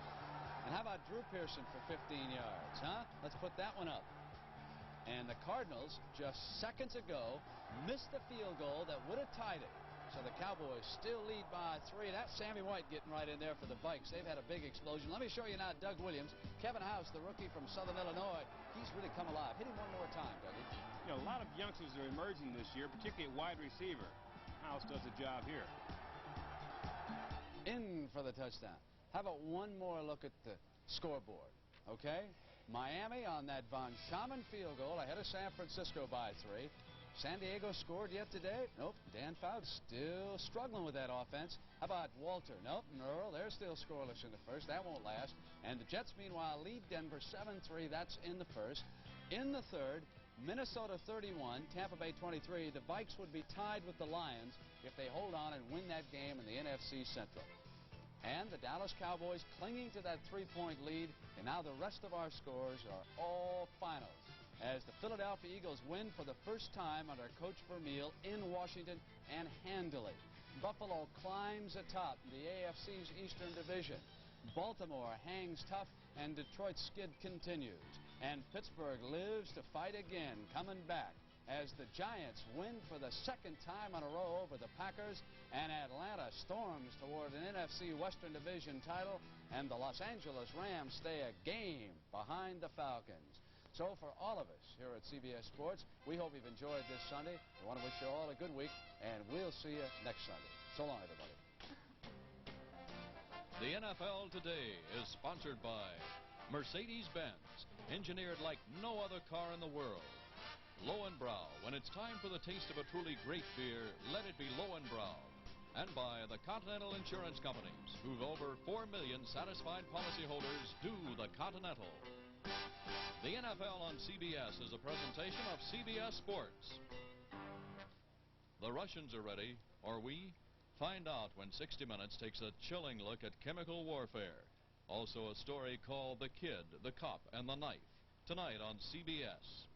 And how about Drew Pearson for 15 yards, huh? Let's put that one up. And the Cardinals, just seconds ago, missed the field goal that would have tied it. So the Cowboys still lead by 3. That's Sammy White getting right in there for the Vikes. They've had a big explosion. Let me show you now Doug Williams. Kevin House, the rookie from Southern Illinois, he's really come alive. Hit him one more time, Dougie. You know, a lot of youngsters are emerging this year, particularly at wide receiver. House does a job here. In for the touchdown. How about one more look at the scoreboard, okay? Miami on that Von Schamann field goal ahead of San Francisco by 3. San Diego scored yet today? Nope. Dan Fouts still struggling with that offense. How about Walter? Nope. And Earl, they're still scoreless in the first. That won't last. And the Jets, meanwhile, lead Denver 7-3. That's in the first. In the third, Minnesota 31, Tampa Bay 23. The Vikes would be tied with the Lions if they hold on and win that game in the NFC Central. And the Dallas Cowboys clinging to that 3-point lead. And now the rest of our scores are all finals, as the Philadelphia Eagles win for the first time under Coach Vermeil in Washington, and handily. Buffalo climbs atop the AFC's Eastern Division. Baltimore hangs tough, and Detroit's skid continues. And Pittsburgh lives to fight again, coming back, as the Giants win for the second time in a row over the Packers, and Atlanta storms toward an NFC Western Division title, and the Los Angeles Rams stay a game behind the Falcons. So for all of us here at CBS Sports, we hope you've enjoyed this Sunday. We want to wish you all a good week, and we'll see you next Sunday. So long, everybody. The NFL Today is sponsored by Mercedes-Benz, engineered like no other car in the world. Lowenbrau, when it's time for the taste of a truly great beer, let it be Lowenbrau. And by the Continental Insurance Companies, who've over 4 million satisfied policyholders do the Continental. The NFL on CBS is a presentation of CBS Sports. The Russians are ready. Are we? Find out when 60 Minutes takes a chilling look at chemical warfare. Also a story called The Kid, the Cop, and the Knife. Tonight on CBS.